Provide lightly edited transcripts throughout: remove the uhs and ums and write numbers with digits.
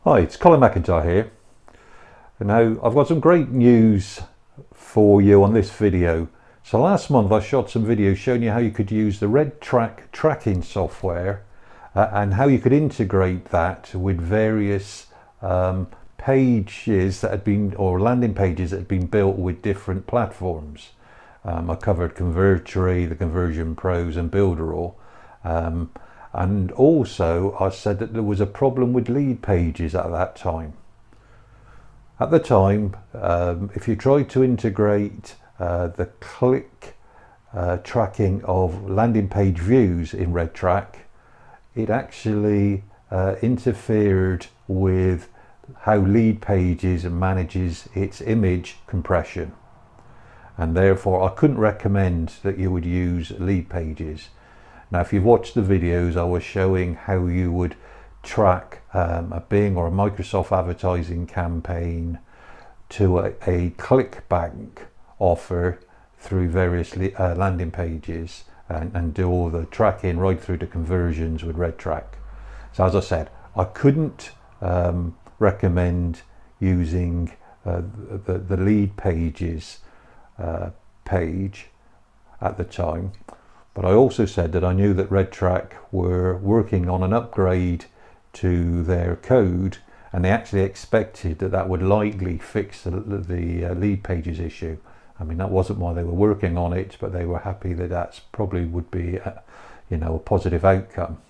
Hi, it's Colin McIntyre here. Now, I've got some great news for you on this video. So last month I shot some videos showing you how you could use the RedTrack tracking software and how you could integrate that with various pages that had been, or landing pages that had been built with different platforms. I covered Convertory, the Conversion Pros and Builderall. And also I said that there was a problem with Leadpages at that time. At the time, if you tried to integrate the click tracking of landing page views in RedTrack, it actually interfered with how Leadpages manages its image compression. And therefore I couldn't recommend that you would use Leadpages. Now, if you've watched the videos, I was showing how you would track a Bing or a Microsoft advertising campaign to a Clickbank offer through various landing pages and do all the tracking right through to conversions with RedTrack. So as I said, I couldn't recommend using the Leadpages page at the time. But I also said that I knew that RedTrack were working on an upgrade to their code, and they actually expected that that would likely fix the Leadpages issue. I mean, that wasn't why they were working on it, but they were happy that that's probably would be a positive outcome.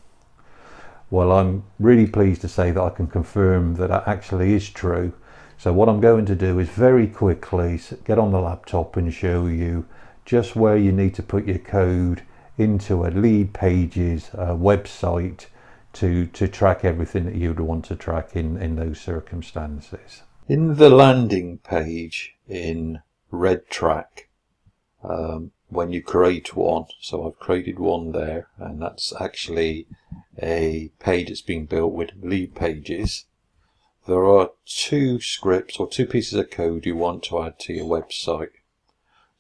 Well, I'm really pleased to say that I can confirm that that actually is true. So what I'm going to do is very quickly get on the laptop and show you just where you need to put your code into a Leadpages website to track everything that you'd want to track in those circumstances. In the landing page in RedTrack, when you create one, so I've created one there, and that's actually a page that's been built with Leadpages. There are two scripts or two pieces of code you want to add to your website.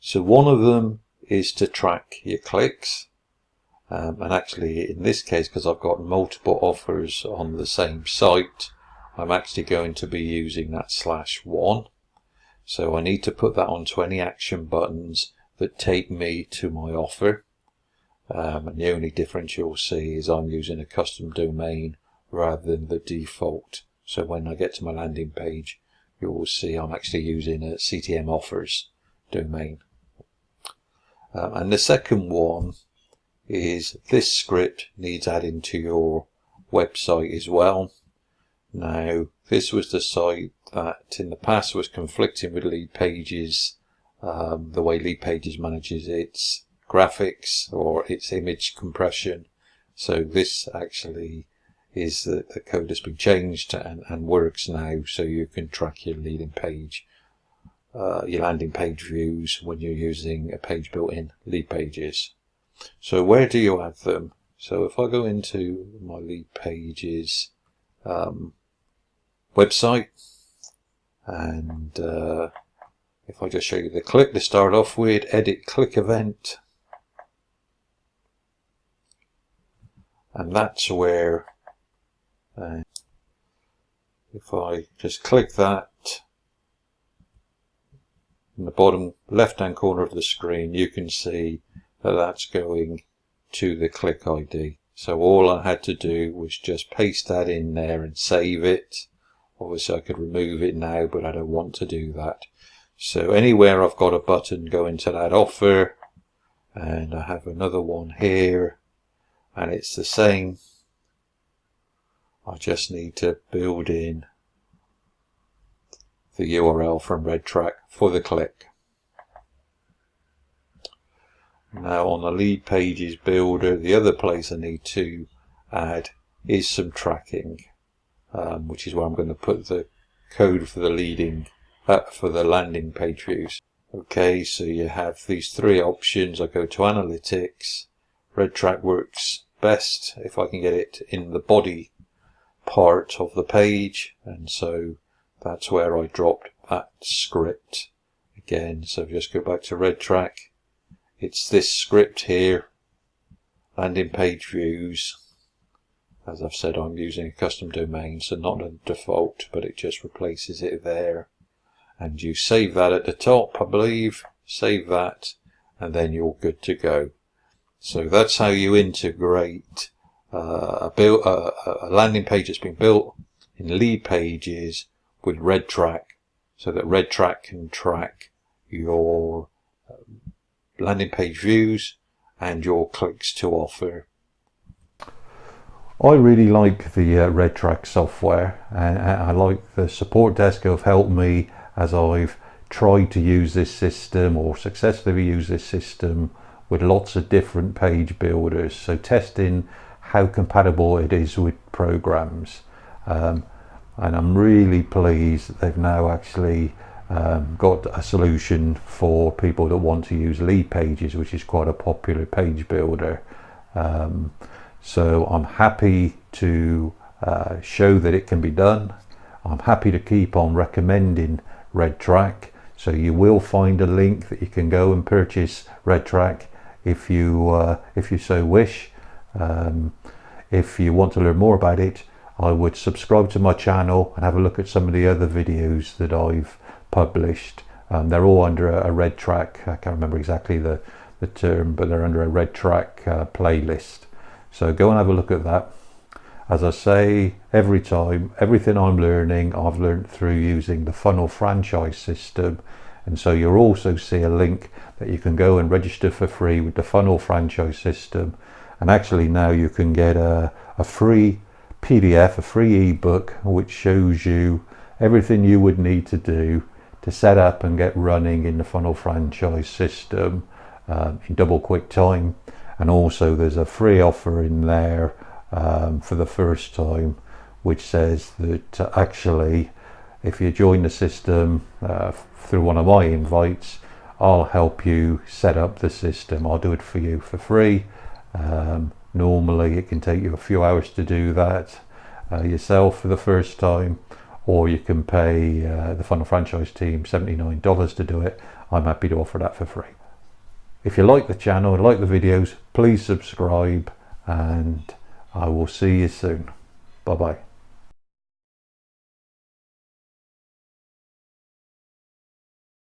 So one of them is to track your clicks, and actually in this case, because I've got multiple offers on the same site, I'm actually going to be using that /1. So I need to put that onto any action buttons that take me to my offer, and the only difference you'll see is I'm using a custom domain rather than the default. So when I get to my landing page, you will see I'm actually using a CTM offers domain. And the second one is this script needs adding to your website as well. Now, this was the site that in the past was conflicting with Leadpages, the way Leadpages manages its graphics or its image compression. So this actually is the code has been changed and works now, so you can track your landing page views when you're using a page built in Leadpages. So where do you add them? So if I go into my Leadpages website, and if I just show you the click to start off with, edit click event, and that's where if I just click that, in the bottom left hand corner of the screen you can see that that's going to the click ID. So all I had to do was just paste that in there and save it. Obviously I could remove it now, but I don't want to do that. So anywhere I've got a button going to that offer, and I have another one here, and it's the same. I just need to build in the URL from RedTrack for the click. Now on the Leadpages builder, the other place I need to add is some tracking, which is where I'm going to put the code for the landing page views. Okay, so you have these three options. I go to Analytics. RedTrack works best if I can get it in the body part of the page, and so that's where I dropped that script again. So just go back to RedTrack. It's this script here, landing page views, As I've said, I'm using a custom domain, so not a default, but it just replaces it there. And you save that at the top, I believe. Save that, and then you're good to go. So that's how you integrate a landing page that's been built in Leadpages with RedTrack, so that RedTrack can track your landing page views and your clicks to offer. I really like the RedTrack software, and I like the support desk who have helped me as I've tried to use this system or successfully use this system with lots of different page builders, so testing how compatible it is with programs. And I'm really pleased that they've now actually got a solution for people that want to use Leadpages, which is quite a popular page builder. So I'm happy to show that it can be done. I'm happy to keep on recommending RedTrack, so you will find a link that you can go and purchase RedTrack if you so wish. If you want to learn more about it, I would subscribe to my channel and have a look at some of the other videos that I've published. They're all under a RedTrack, I can't remember exactly the term, but they're under a RedTrack playlist. So go and have a look at that. As I say every time, everything I'm learning, I've learned through using the funnel franchise system. And so you'll also see a link that you can go and register for free with the funnel franchise system. And actually now you can get a free PDF, a free ebook, which shows you everything you would need to do to set up and get running in the funnel franchise system in double quick time. And also there's a free offer in there for the first time, which says that actually if you join the system through one of my invites, I'll help you set up the system. I'll do it for you for free. Normally it can take you a few hours to do that yourself for the first time, or you can pay the funnel franchise team $79 to do it. I'm happy to offer that for free. If you like the channel and like the videos, please subscribe, and I will see you soon. Bye bye.